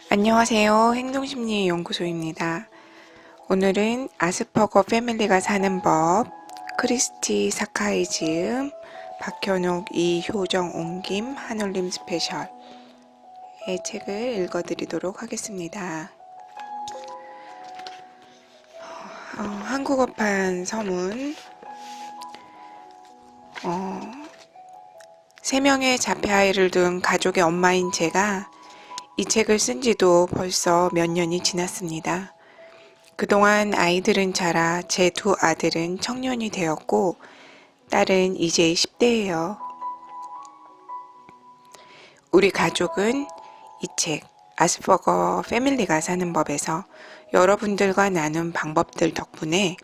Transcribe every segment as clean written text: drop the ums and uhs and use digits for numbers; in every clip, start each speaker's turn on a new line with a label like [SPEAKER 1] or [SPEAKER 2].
[SPEAKER 1] 안녕하세요. 행동심리연구소입니다. 오늘은 아스퍼거 패밀리가 사는 법, 크리스티 사카이즈음, 박현옥 이효정 옹김 한올림 스페셜의 책을 읽어드리도록 하겠습니다. 한국어판 서문. 3명의 자폐아이를 둔 가족의 엄마인 제가 이 책을 쓴 지도 벌써 몇 년이 지났습니다. 그동안 아이들은 자라 제 2 아들은 청년이 되었고 딸은 이제 10대예요. 우리 가족은 이 책 아스퍼거 패밀리가 사는 법에서 여러분들과 나눈 방법들 덕분에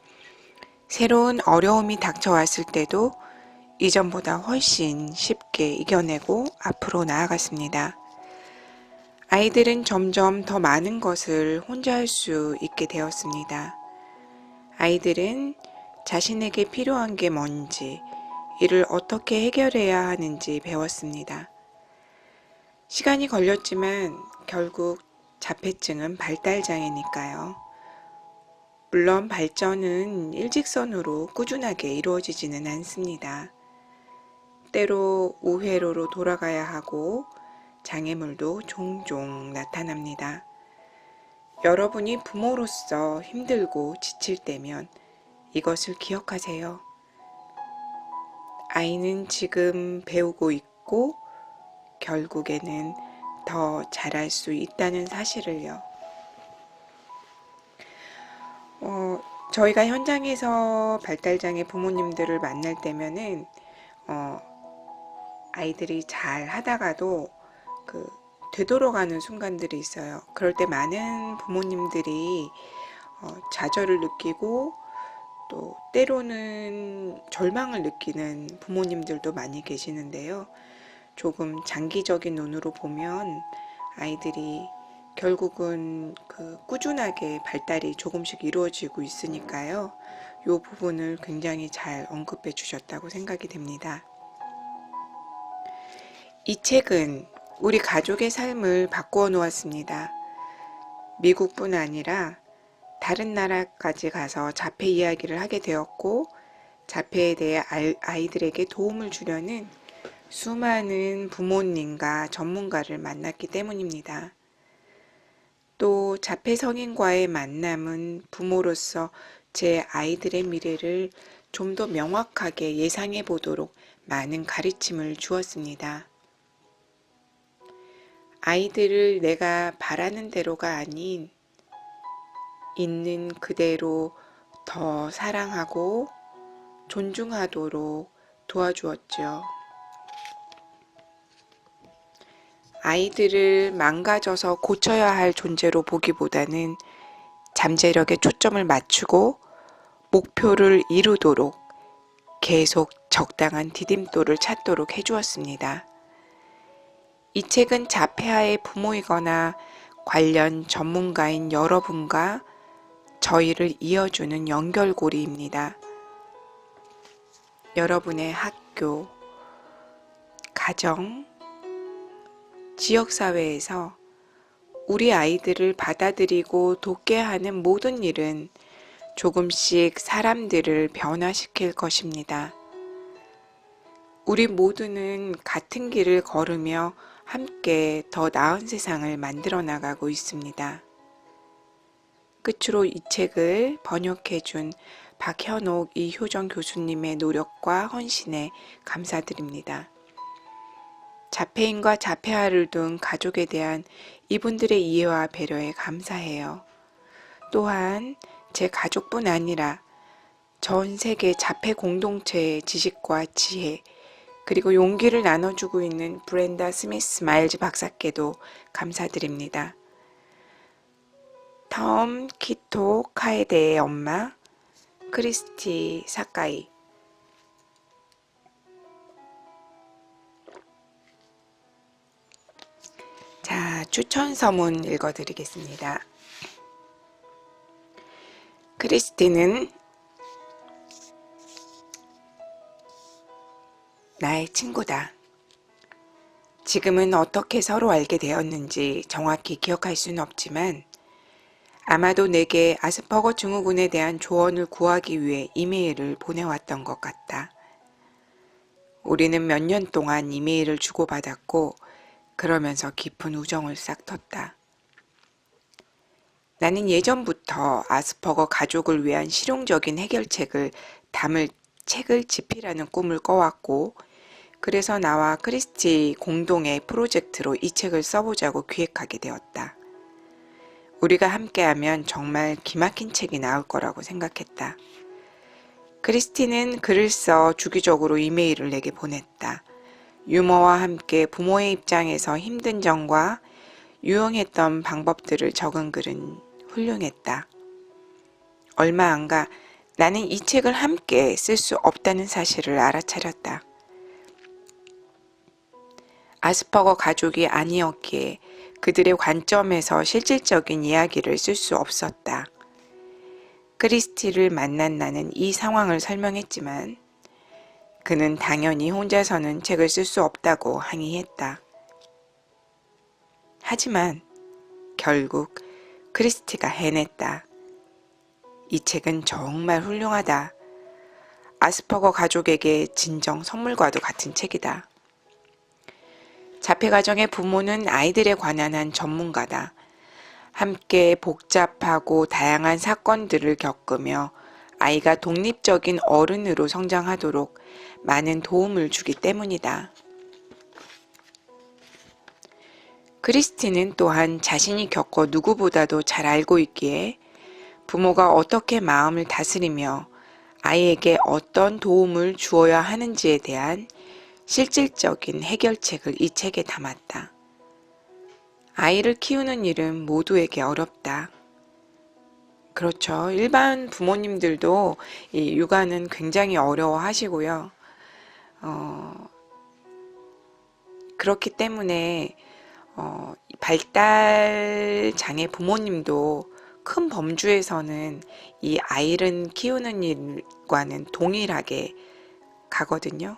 [SPEAKER 1] 새로운 어려움이 닥쳐왔을 때도 이전보다 훨씬 쉽게 이겨내고 앞으로 나아갔습니다. 아이들은 점점 더 많은 것을 혼자 할 수 있게 되었습니다. 아이들은 자신에게 필요한 게 뭔지, 이를 어떻게 해결해야 하는지 배웠습니다. 시간이 걸렸지만 결국 자폐증은 발달장애니까요. 물론 발전은 일직선으로 꾸준하게 이루어지지는 않습니다. 때로 우회로로 돌아가야 하고 장애물도 종종 나타납니다. 여러분이 부모로서 힘들고 지칠 때면 이것을 기억하세요. 아이는 지금 배우고 있고 결국에는 더 잘할 수 있다는 사실을요. 저희가 현장에서 발달장애 부모님들을 만날 때면은 아이들이 잘 하다가도 되돌아가는 순간들이 있어요. 그럴 때 많은 부모님들이 좌절을 느끼고 또 때로는 절망을 느끼는 부모님들도 많이 계시는데요. 조금 장기적인 눈으로 보면 아이들이 결국은 꾸준하게 발달이 조금씩 이루어지고 있으니까요. 이 부분을 굉장히 잘 언급해 주셨다고 생각이 됩니다. 이 책은 우리 가족의 삶을 바꾸어 놓았습니다. 미국뿐 아니라 다른 나라까지 가서 자폐 이야기를 하게 되었고 자폐에 대해 아이들에게 도움을 주려는 수많은 부모님과 전문가를 만났기 때문입니다. 또 자폐 성인과의 만남은 부모로서 제 아이들의 미래를 좀 더 명확하게 예상해 보도록 많은 가르침을 주었습니다. 아이들을 내가 바라는 대로가 아닌 있는 그대로 더 사랑하고 존중하도록 도와주었죠. 아이들을 망가져서 고쳐야 할 존재로 보기보다는 잠재력에 초점을 맞추고 목표를 이루도록 계속 적당한 디딤돌을 찾도록 해주었습니다. 이 책은 자폐아의 부모이거나 관련 전문가인 여러분과 저희를 이어주는 연결고리입니다. 여러분의 학교, 가정, 지역사회에서 우리 아이들을 받아들이고 돕게 하는 모든 일은 조금씩 사람들을 변화시킬 것입니다. 우리 모두는 같은 길을 걸으며 함께 더 나은 세상을 만들어 나가고 있습니다. 끝으로 이 책을 번역해 준 박현옥 이효정 교수님의 노력과 헌신에 감사드립니다. 자폐인과 자폐아를 둔 가족에 대한 이분들의 이해와 배려에 감사해요. 또한 제 가족뿐 아니라 전 세계 자폐 공동체의 지식과 지혜, 그리고 용기를 나눠주고 있는 브렌다 스미스 마일즈 박사께도 감사드립니다. 텀 키토 카에데의 엄마 크리스티 사카이. 자, 추천 서문 읽어드리겠습니다. 크리스티는 나의 친구다. 지금은 어떻게 서로 알게 되었는지 정확히 기억할 수는 없지만 아마도 내게 아스퍼거 증후군에 대한 조언을 구하기 위해 이메일을 보내왔던 것 같다. 우리는 몇 년 동안 이메일을 주고받았고 그러면서 깊은 우정을 싹텄다. 나는 예전부터 아스퍼거 가족을 위한 실용적인 해결책을 담을 책을 집필하는 꿈을 꿔왔고 그래서 나와 크리스티 공동의 프로젝트로 이 책을 써보자고 기획하게 되었다. 우리가 함께하면 정말 기막힌 책이 나올 거라고 생각했다. 크리스티는 글을 써 주기적으로 이메일을 내게 보냈다. 유머와 함께 부모의 입장에서 힘든 점과 유용했던 방법들을 적은 글은 훌륭했다. 얼마 안 가 나는 이 책을 함께 쓸 수 없다는 사실을 알아차렸다. 아스퍼거 가족이 아니었기에 그들의 관점에서 실질적인 이야기를 쓸 수 없었다. 크리스티를 만난 나는 이 상황을 설명했지만 그는 당연히 혼자서는 책을 쓸 수 없다고 항의했다. 하지만 결국 크리스티가 해냈다. 이 책은 정말 훌륭하다. 아스퍼거 가족에게 진정 선물과도 같은 책이다. 자폐가정의 부모는 아이들에 관한 한 전문가다. 함께 복잡하고 다양한 사건들을 겪으며 아이가 독립적인 어른으로 성장하도록 많은 도움을 주기 때문이다. 크리스티는 또한 자신이 겪어 누구보다도 잘 알고 있기에 부모가 어떻게 마음을 다스리며 아이에게 어떤 도움을 주어야 하는지에 대한 실질적인 해결책을 이 책에 담았다. 아이를 키우는 일은 모두에게 어렵다. 그렇죠. 일반 부모님들도 이 육아는 굉장히 어려워하시고요. 그렇기 때문에 발달 장애 부모님도 큰 범주에서는 이 아이를 키우는 일과는 동일하게 가거든요.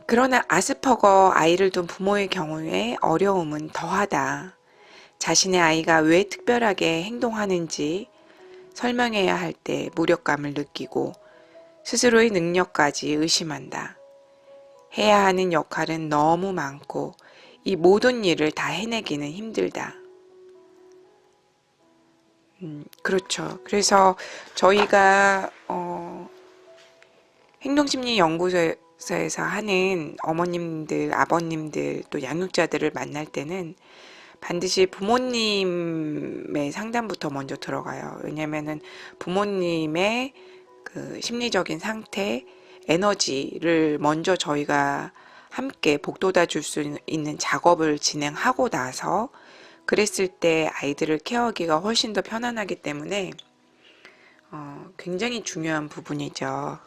[SPEAKER 1] 그러나 아스퍼거 아이를 둔 부모의 경우에 어려움은 더하다. 자신의 아이가 왜 특별하게 행동하는지 설명해야 할 때 무력감을 느끼고 스스로의 능력까지 의심한다. 해야 하는 역할은 너무 많고 이 모든 일을 다 해내기는 힘들다. 그렇죠. 그래서 저희가 행동심리연구소에서 하는 어머님들, 아버님들, 또 양육자들을 만날 때는 반드시 부모님의 상담부터 먼저 들어가요. 왜냐면은 부모님의 그 심리적인 상태, 에너지를 먼저 저희가 함께 복돋아 줄 수 있는 작업을 진행하고 나서 그랬을 때 아이들을 케어하기가 훨씬 더 편안하기 때문에 굉장히 중요한 부분이죠.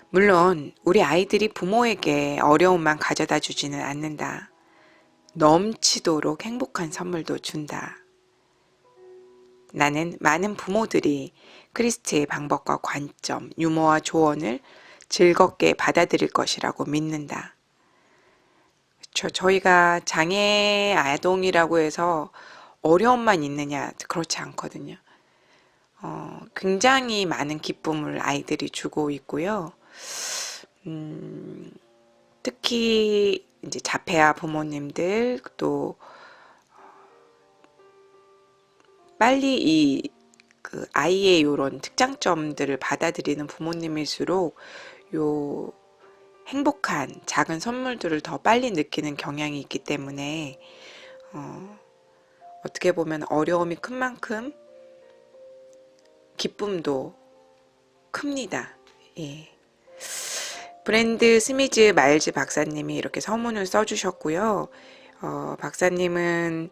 [SPEAKER 1] 물론 우리 아이들이 부모에게 어려움만 가져다 주지는 않는다. 넘치도록 행복한 선물도 준다. 나는 많은 부모들이 크리스트의 방법과 관점, 유머와 조언을 즐겁게 받아들일 것이라고 믿는다. 그렇죠. 저희가 장애 아동이라고 해서 어려움만 있느냐? 그렇지 않거든요. 굉장히 많은 기쁨을 아이들이 주고 있고요. 특히 이제 자폐아 부모님들 또 빨리 그 아이의 이런 특장점들을 받아들이는 부모님일수록 요 행복한 작은 선물들을 더 빨리 느끼는 경향이 있기 때문에 어떻게 보면 어려움이 큰 만큼 기쁨도 큽니다. 예. 브랜드 스미즈 마일즈 박사님이 이렇게 서문을 써주셨고요. 박사님은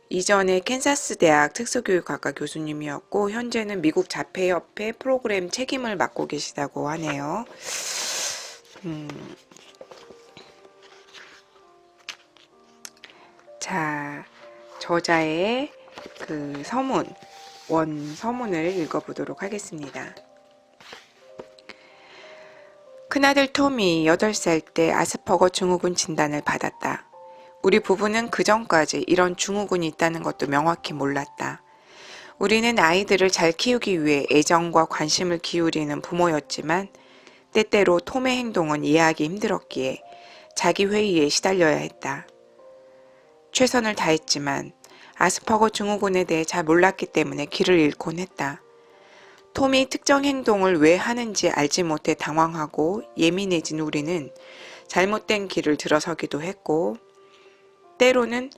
[SPEAKER 1] 이전에 캔사스 대학 특수교육학과 교수님이었고 현재는 미국 자폐협회 프로그램 책임을 맡고 계시다고 하네요. 자, 저자의 그 원서문을 읽어보도록 하겠습니다. 큰아들 톰이 8살 때 아스퍼거 증후군 진단을 받았다. 우리 부부는 그전까지 이런 증후군이 있다는 것도 명확히 몰랐다. 우리는 아이들을 잘 키우기 위해 애정과 관심을 기울이는 부모였지만 때때로 톰의 행동은 이해하기 힘들었기에 자기 회의에 시달려야 했다. 최선을 다했지만 아스퍼거 증후군에 대해 잘 몰랐기 때문에 길을 잃곤 했다. 톰이 특정 행동을 왜 하는지 알지 못해 당황하고 예민해진 우리는 잘못된 길을 들어서기도 했고, 때로는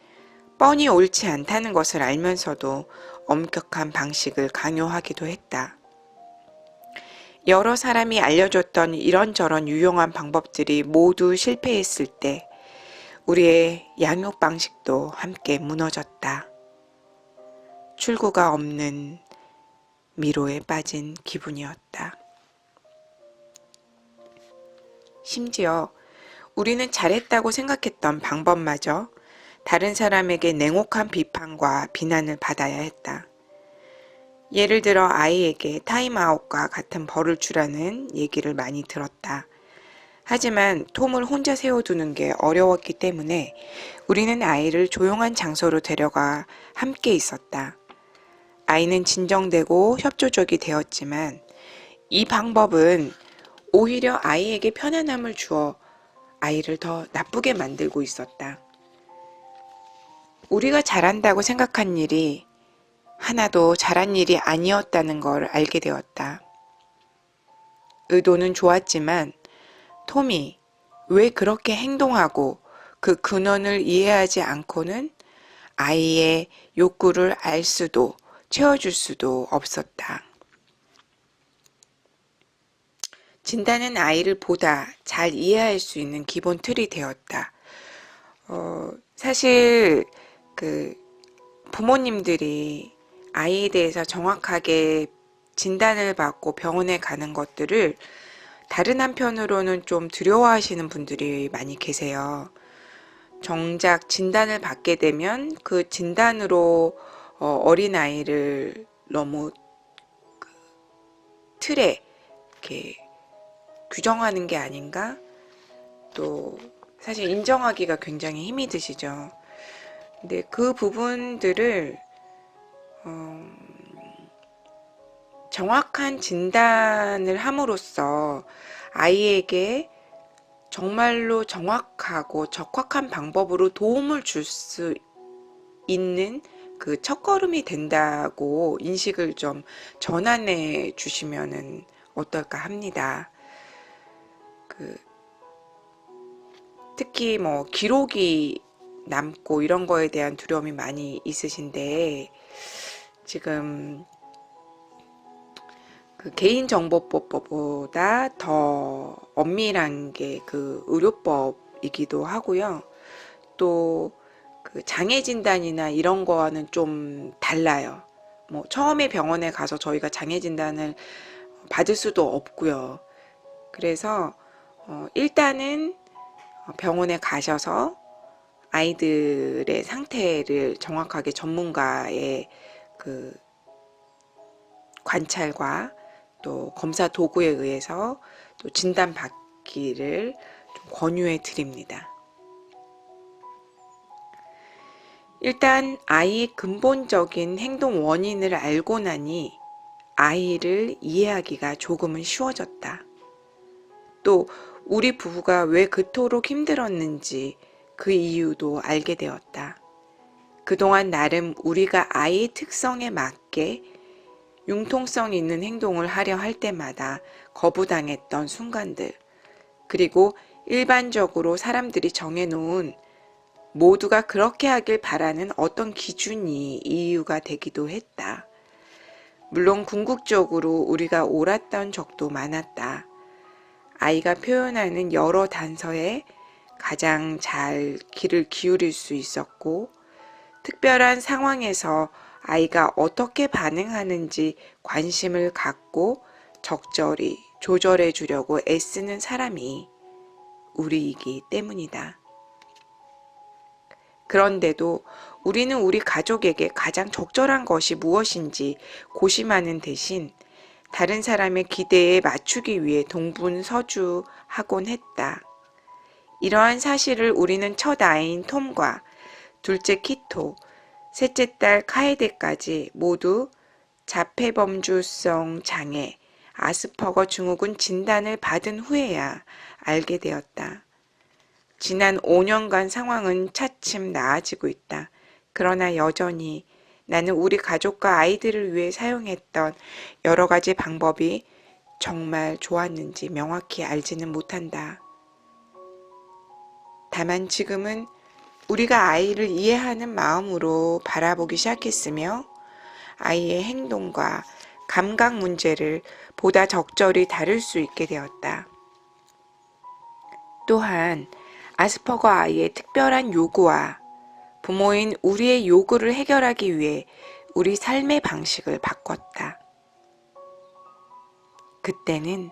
[SPEAKER 1] 뻔히 옳지 않다는 것을 알면서도 엄격한 방식을 강요하기도 했다. 여러 사람이 알려줬던 이런저런 유용한 방법들이 모두 실패했을 때 우리의 양육 방식도 함께 무너졌다. 출구가 없는 미로에 빠진 기분이었다. 심지어 우리는 잘했다고 생각했던 방법마저 다른 사람에게 냉혹한 비판과 비난을 받아야 했다. 예를 들어 아이에게 타임아웃과 같은 벌을 주라는 얘기를 많이 들었다. 하지만 톰을 혼자 세워두는 게 어려웠기 때문에 우리는 아이를 조용한 장소로 데려가 함께 있었다. 아이는 진정되고 협조적이 되었지만 이 방법은 오히려 아이에게 편안함을 주어 아이를 더 나쁘게 만들고 있었다. 우리가 잘한다고 생각한 일이 하나도 잘한 일이 아니었다는 걸 알게 되었다. 의도는 좋았지만 톰이 왜 그렇게 행동하고 그 근원을 이해하지 않고는 아이의 욕구를 알 수도 채워줄 수도 없었다. 진단은 아이를 보다 잘 이해할 수 있는 기본 틀이 되었다. 사실 부모님들이 아이에 대해서 정확하게 진단을 받고 병원에 가는 것들을 다른 한편으로는 좀 두려워하시는 분들이 많이 계세요. 정작 진단을 받게 되면 그 진단으로 어린아이를 너무 틀에 이렇게 규정하는 게 아닌가? 또 사실 인정하기가 굉장히 힘이 드시죠. 근데 그 부분들을 정확한 진단을 함으로써 아이에게 정말로 정확하고 적확한 방법으로 도움을 줄 수 있는 그 첫걸음이 된다고 인식을 좀 전환해 주시면은 어떨까 합니다. 특히 뭐 기록이 남고 이런 거에 대한 두려움이 많이 있으신데 지금 개인정보법보다 더 엄밀한 게 그 의료법이기도 하고요. 또 그 장애 진단이나 이런 거와는 좀 달라요. 뭐 처음에 병원에 가서 저희가 장애 진단을 받을 수도 없고요. 그래서 일단은 병원에 가셔서 아이들의 상태를 정확하게 전문가의 그 관찰과 또 검사 도구에 의해서 또 진단 받기를 좀 권유해 드립니다. 일단 아이의 근본적인 행동 원인을 알고 나니 아이를 이해하기가 조금은 쉬워졌다. 또 우리 부부가 왜 그토록 힘들었는지 그 이유도 알게 되었다. 그동안 나름 우리가 아이의 특성에 맞게 융통성 있는 행동을 하려 할 때마다 거부당했던 순간들, 그리고 일반적으로 사람들이 정해놓은 모두가 그렇게 하길 바라는 어떤 기준이 이유가 되기도 했다. 물론 궁극적으로 우리가 옳았던 적도 많았다. 아이가 표현하는 여러 단서에 가장 잘 귀를 기울일 수 있었고, 특별한 상황에서 아이가 어떻게 반응하는지 관심을 갖고 적절히 조절해 주려고 애쓰는 사람이 우리이기 때문이다. 그런데도 우리는 우리 가족에게 가장 적절한 것이 무엇인지 고심하는 대신 다른 사람의 기대에 맞추기 위해 동분서주하곤 했다. 이러한 사실을 우리는 첫 아이인 톰과 둘째 키토, 셋째 딸 카에데까지 모두 자폐범주성 장애, 아스퍼거 증후군 진단을 받은 후에야 알게 되었다. 지난 5년간 상황은 차츰 나아지고 있다. 그러나 여전히 나는 우리 가족과 아이들을 위해 사용했던 여러 가지 방법이 정말 좋았는지 명확히 알지는 못한다. 다만 지금은 우리가 아이를 이해하는 마음으로 바라보기 시작했으며 아이의 행동과 감각 문제를 보다 적절히 다룰 수 있게 되었다. 또한 아스퍼거 아이의 특별한 요구와 부모인 우리의 요구를 해결하기 위해 우리 삶의 방식을 바꿨다. 그때는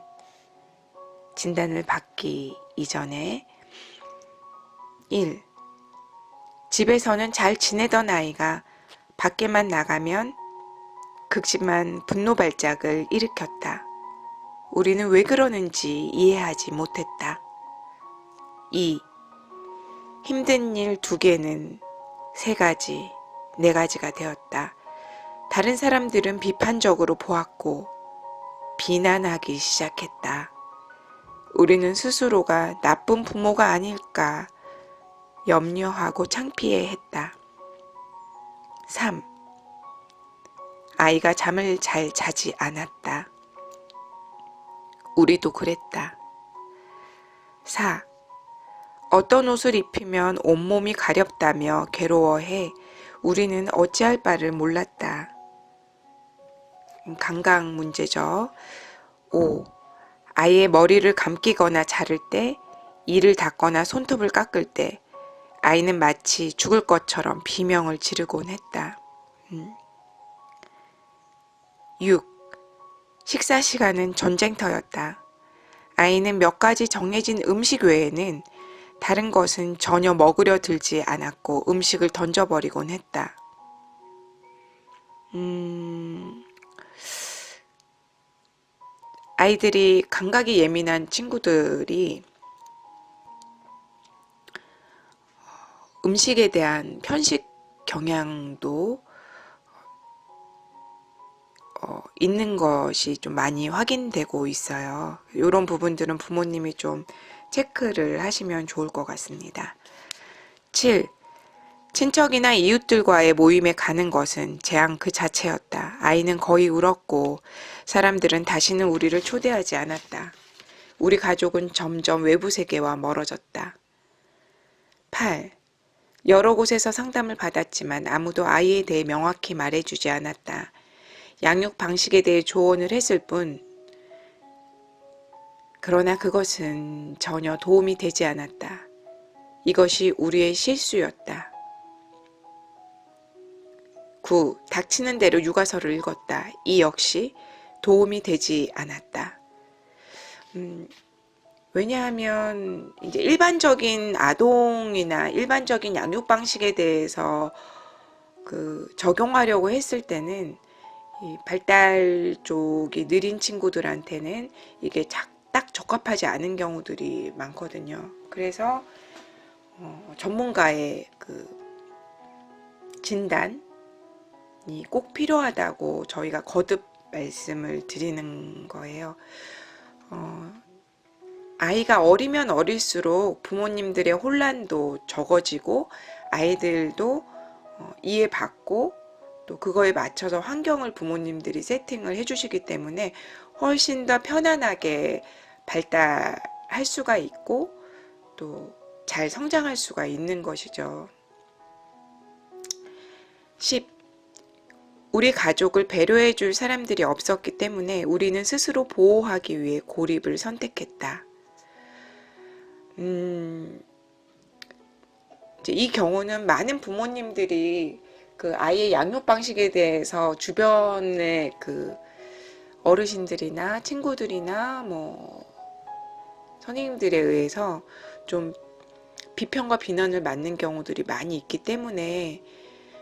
[SPEAKER 1] 진단을 받기 이전에 1. 집에서는 잘 지내던 아이가 밖에만 나가면 극심한 분노 발작을 일으켰다. 우리는 왜 그러는지 이해하지 못했다. 2. 힘든 일 2개는 3가지, 4가지가 되었다. 다른 사람들은 비판적으로 보았고 비난하기 시작했다. 우리는 스스로가 나쁜 부모가 아닐까 염려하고 창피해했다. 3. 아이가 잠을 잘 자지 않았다. 우리도 그랬다. 4. 어떤 옷을 입히면 온몸이 가렵다며 괴로워해 우리는 어찌할 바를 몰랐다. 감각 문제죠. 5. 아이의 머리를 감기거나 자를 때, 이를 닦거나 손톱을 깎을 때 아이는 마치 죽을 것처럼 비명을 지르곤 했다. 6. 식사 시간은 전쟁터였다. 아이는 몇 가지 정해진 음식 외에는 다른 것은 전혀 먹으려 들지 않았고 음식을 던져버리곤 했다. 아이들이 감각이 예민한 친구들이 음식에 대한 편식 경향도 있는 것이 좀 많이 확인되고 있어요. 이런 부분들은 부모님이 좀 체크를 하시면 좋을 것 같습니다. 7. 친척이나 이웃들과의 모임에 가는 것은 재앙 그 자체였다. 아이는 거의 울었고 사람들은 다시는 우리를 초대하지 않았다. 우리 가족은 점점 외부 세계와 멀어졌다. 8. 여러 곳에서 상담을 받았지만 아무도 아이에 대해 명확히 말해주지 않았다. 양육 방식에 대해 조언을 했을 뿐, 그러나 그것은 전혀 도움이 되지 않았다. 이것이 우리의 실수였다. 9. 닥치는 대로 육아서를 읽었다. 이 역시 도움이 되지 않았다. 왜냐하면 이제 일반적인 아동이나 일반적인 양육 방식에 대해서 적용하려고 했을 때는 이 발달 쪽이 느린 친구들한테는 이게 딱 적합하지 않은 경우들이 많거든요. 그래서 전문가의 진단이 꼭 필요하다고 저희가 거듭 말씀을 드리는 거예요. 아이가 어리면 어릴수록 부모님들의 혼란도 적어지고 아이들도 이해받고 또 그거에 맞춰서 환경을 부모님들이 세팅을 해주시기 때문에 훨씬 더 편안하게 발달할 수가 있고 또 잘 성장할 수가 있는 것이죠. 10. 우리 가족을 배려해 줄 사람들이 없었기 때문에 우리는 스스로 보호하기 위해 고립을 선택했다. 이제 이 경우는 많은 부모님들이 아이의 양육 방식에 대해서 주변의 어르신들이나 친구들이나 선생님들에 의해서 좀 비평과 비난을 받는 경우들이 많이 있기 때문에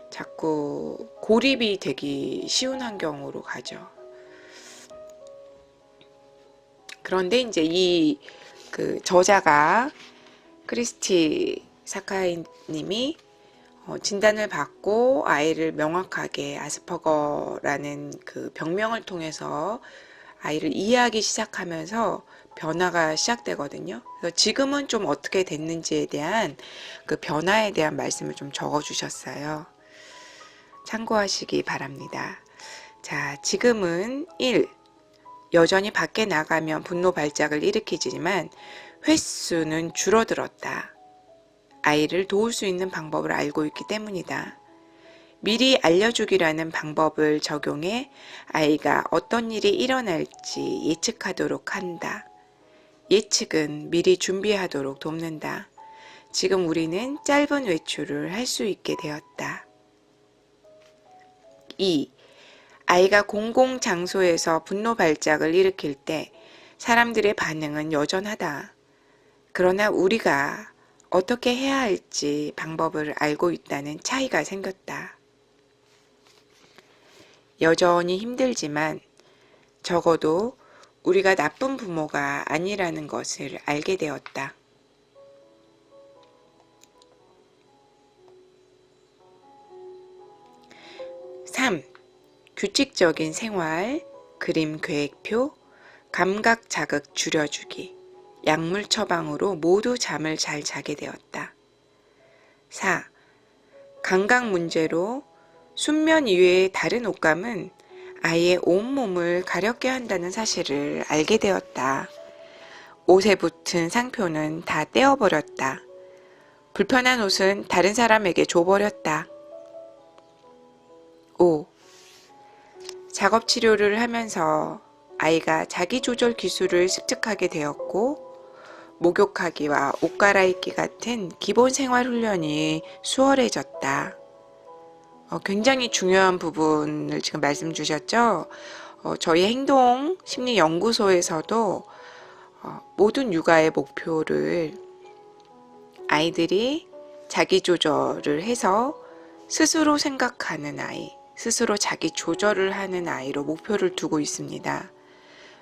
[SPEAKER 1] 자꾸 고립이 되기 쉬운 환경으로 가죠. 그런데 이제 이 그 저자가 크리스티 사카이 님이 진단을 받고 아이를 명확하게 아스퍼거라는 그 병명을 통해서 아이를 이해하기 시작하면서 변화가 시작되거든요. 그래서 지금은 좀 어떻게 됐는지에 대한 그 변화에 대한 말씀을 좀 적어 주셨어요. 참고하시기 바랍니다. 자, 지금은 1. 여전히 밖에 나가면 분노 발작을 일으키지만 횟수는 줄어들었다. 아이를 도울 수 있는 방법을 알고 있기 때문이다. 미리 알려주기라는 방법을 적용해 아이가 어떤 일이 일어날지 예측하도록 한다. 예측은 미리 준비하도록 돕는다. 지금 우리는 짧은 외출을 할 수 있게 되었다. 2. 아이가 공공장소에서 분노 발작을 일으킬 때 사람들의 반응은 여전하다. 그러나 우리가 어떻게 해야 할지 방법을 알고 있다는 차이가 생겼다. 여전히 힘들지만 적어도 우리가 나쁜 부모가 아니라는 것을 알게 되었다. 3. 규칙적인 생활, 그림 계획표, 감각 자극 줄여주기, 약물 처방으로 모두 잠을 잘 자게 되었다. 4. 감각 문제로 순면 이외의 다른 옷감은 아이의 온몸을 가렵게 한다는 사실을 알게 되었다. 옷에 붙은 상표는 다 떼어버렸다. 불편한 옷은 다른 사람에게 줘버렸다. 5. 작업 치료를 하면서 아이가 자기 조절 기술을 습득하게 되었고 목욕하기와 옷 갈아입기 같은 기본 생활 훈련이 수월해졌다. 굉장히 중요한 부분을 지금 말씀 주셨죠? 저희 행동 심리 연구소에서도 모든 육아의 목표를 아이들이 자기 조절을 해서 스스로 생각하는 아이, 스스로 자기 조절을 하는 아이로 목표를 두고 있습니다.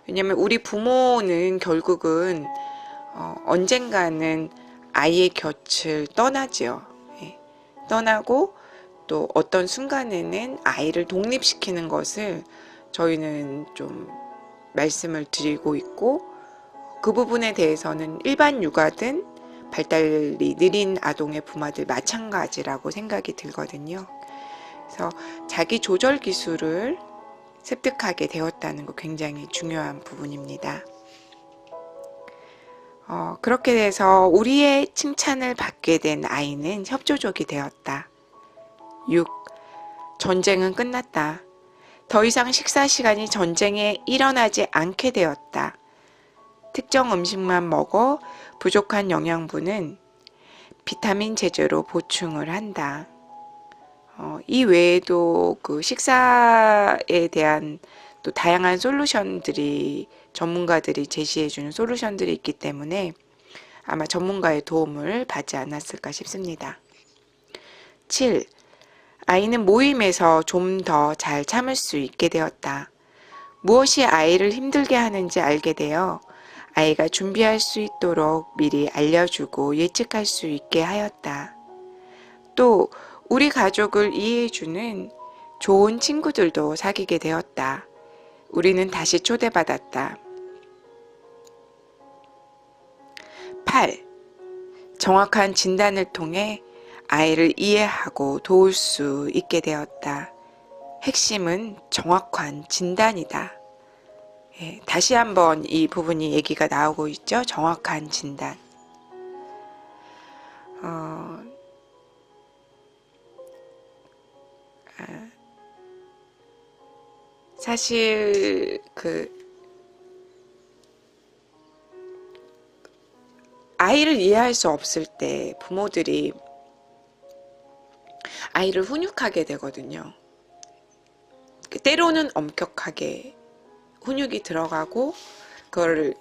[SPEAKER 1] 왜냐하면 우리 부모는 결국은 언젠가는 아이의 곁을 떠나죠. 예. 떠나고 또 어떤 순간에는 아이를 독립시키는 것을 저희는 좀 말씀을 드리고 있고 그 부분에 대해서는 일반 육아든 발달이 느린 아동의 부모들 마찬가지라고 생각이 들거든요. 그래서 자기 조절 기술을 습득하게 되었다는 거 굉장히 중요한 부분입니다. 그렇게 돼서 우리의 칭찬을 받게 된 아이는 협조적이 되었다. 6. 전쟁은 끝났다. 더 이상 식사 시간이 전쟁에 일어나지 않게 되었다. 특정 음식만 먹어 부족한 영양분은 비타민 제제로 보충을 한다. 이 외에도 그 식사에 대한 또 다양한 솔루션들이 전문가들이 제시해주는 솔루션들이 있기 때문에 아마 전문가의 도움을 받지 않았을까 싶습니다. 7. 아이는 모임에서 좀 더 잘 참을 수 있게 되었다. 무엇이 아이를 힘들게 하는지 알게 되어 아이가 준비할 수 있도록 미리 알려주고 예측할 수 있게 하였다. 또 우리 가족을 이해해주는 좋은 친구들도 사귀게 되었다. 우리는 다시 초대받았다. 8. 정확한 진단을 통해 아이를 이해하고 도울 수 있게 되었다. 핵심은 정확한 진단이다. 예, 다시 한번 이 부분이 얘기가 나오고 있죠. 정확한 진단. 사실 아이를 이해할 수 없을 때 부모들이 아이를 훈육하게 되거든요. 때로는 엄격하게 훈육이 들어가고 그걸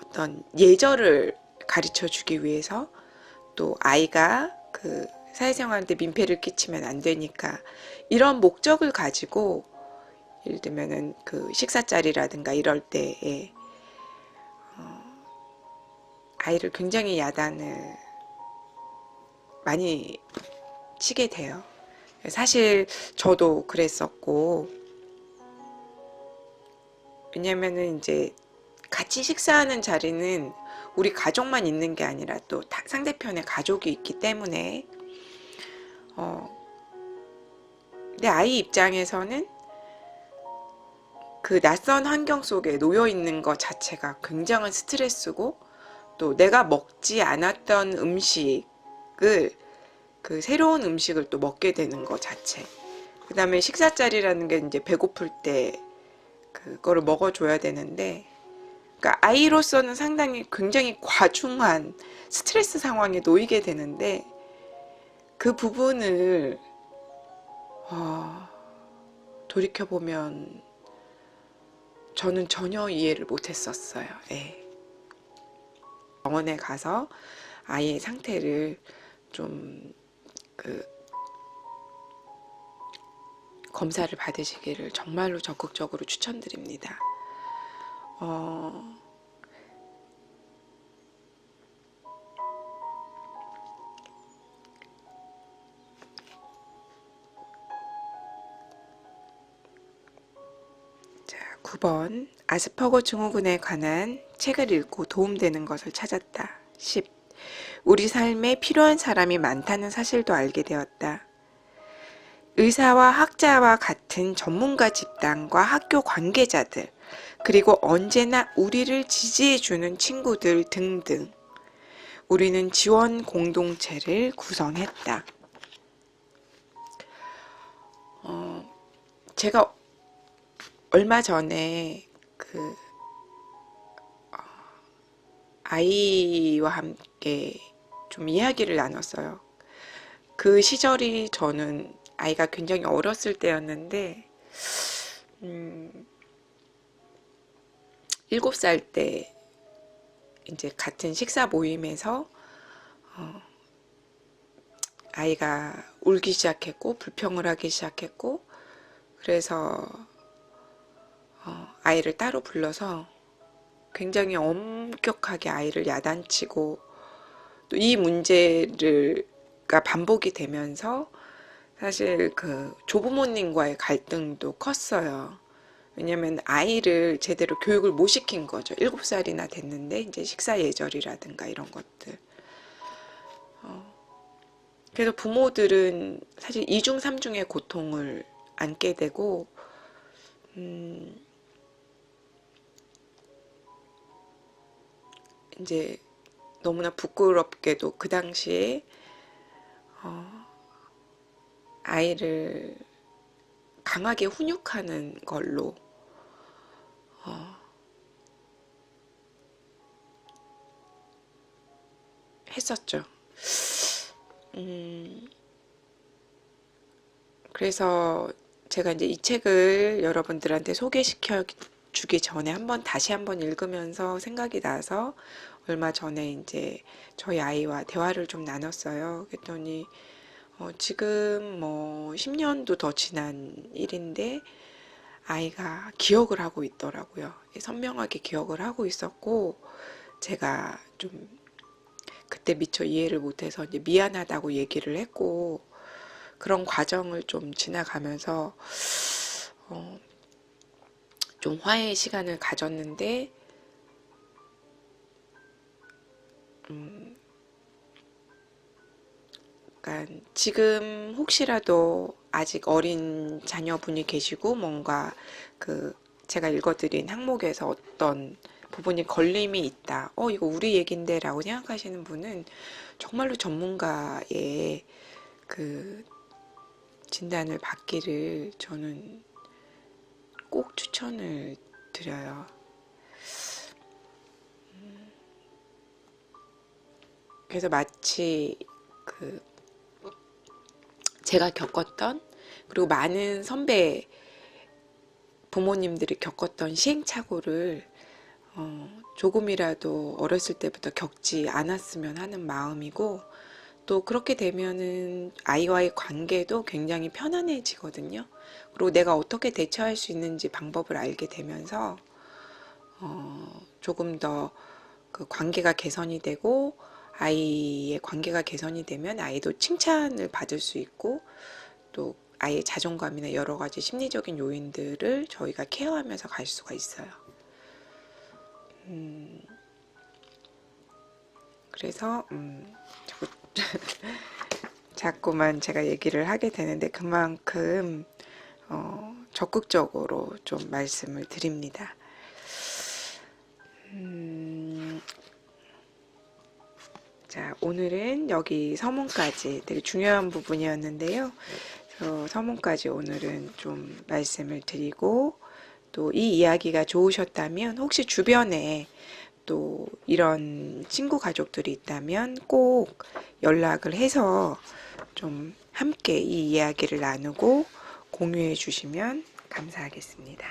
[SPEAKER 1] 어떤 예절을 가르쳐 주기 위해서 또 아이가 그 사회생활한테 민폐를 끼치면 안 되니까 이런 목적을 가지고 예를 들면은 그 식사 자리라든가 이럴 때에 아이를 굉장히 야단을 많이 치게 돼요. 사실 저도 그랬었고, 왜냐면은 이제 같이 식사하는 자리는 우리 가족만 있는 게 아니라 또 상대편의 가족이 있기 때문에 내 아이 입장에서는 그 낯선 환경 속에 놓여 있는 것 자체가 굉장한 스트레스고, 또 내가 먹지 않았던 음식을, 그 새로운 음식을 또 먹게 되는 것 자체. 그 다음에 식사자리라는 게 이제 배고플 때 그거를 먹어줘야 되는데, 그러니까 아이로서는 상당히 굉장히 과중한 스트레스 상황에 놓이게 되는데, 그 부분을 돌이켜보면 저는 전혀 이해를 못했었어요. 예. 병원에 가서 아이의 상태를 좀 검사를 받으시기를 정말로 적극적으로 추천드립니다. 자, 9번. 아스퍼거 증후군에 관한 책을 읽고 도움되는 것을 찾았다. 10. 우리 삶에 필요한 사람이 많다는 사실도 알게 되었다. 의사와 학자와 같은 전문가 집단과 학교 관계자들, 그리고 언제나 우리를 지지해주는 친구들 등등. 우리는 지원 공동체를 구성했다. 제가 얼마 전에 아이와 함께 좀 이야기를 나눴어요. 그 시절이 저는 아이가 굉장히 어렸을 때였는데, 7살 때 이제 같은 식사 모임에서 아이가 울기 시작했고 불평을 하기 시작했고, 그래서 아이를 따로 불러서 굉장히 엄격하게 아이를 야단치고, 또 이 문제가 반복이 되면서 사실 그 조부모님과의 갈등도 컸어요. 왜냐면 아이를 제대로 교육을 못 시킨 거죠. 7살이나 됐는데 이제 식사 예절이라든가 이런 것들. 그래서 부모들은 사실 이중 삼중의 고통을 안게 되고, 이제 너무나 부끄럽게도 그 당시에 아이를 강하게 훈육하는 걸로 했었죠. 그래서 제가 이제 이 책을 여러분들한테 소개시켜 주기 전에 다시 한번 읽으면서 생각이 나서 얼마 전에 이제 저희 아이와 대화를 좀 나눴어요. 그랬더니 지금 뭐 10년도 더 지난 일인데 아이가 기억을 하고 있더라고요. 선명하게 기억을 하고 있었고, 제가 좀 그때 미처 이해를 못해서 이제 미안하다고 얘기를 했고, 그런 과정을 좀 지나가면서 좀 화해의 시간을 가졌는데, 그러니까 지금 혹시라도 아직 어린 자녀분이 계시고 뭔가 제가 읽어드린 항목에서 어떤 부분이 걸림이 있다. 이거 우리 얘긴데 라고 생각하시는 분은 정말로 전문가의 진단을 받기를 저는 꼭 추천을 드려요. 그래서 마치 제가 겪었던, 그리고 많은 선배 부모님들이 겪었던 시행착오를 조금이라도 어렸을 때부터 겪지 않았으면 하는 마음이고, 또 그렇게 되면은 아이와의 관계도 굉장히 편안해지거든요. 그리고 내가 어떻게 대처할 수 있는지 방법을 알게 되면서 조금 더 그 관계가 개선이 되고 아이의 관계가 개선이 되면 아이도 칭찬을 받을 수 있고 또 아이의 자존감이나 여러 가지 심리적인 요인들을 저희가 케어하면서 갈 수가 있어요. 그래서 자꾸만 제가 얘기를 하게 되는데 그만큼 적극적으로 좀 말씀을 드립니다. 자, 오늘은 여기 서문까지 되게 중요한 부분이었는데요. 서문까지 오늘은 좀 말씀을 드리고 또 이 이야기가 좋으셨다면 혹시 주변에 또 이런 친구 가족들이 있다면 꼭 연락을 해서 좀 함께 이 이야기를 나누고 공유해 주시면 감사하겠습니다.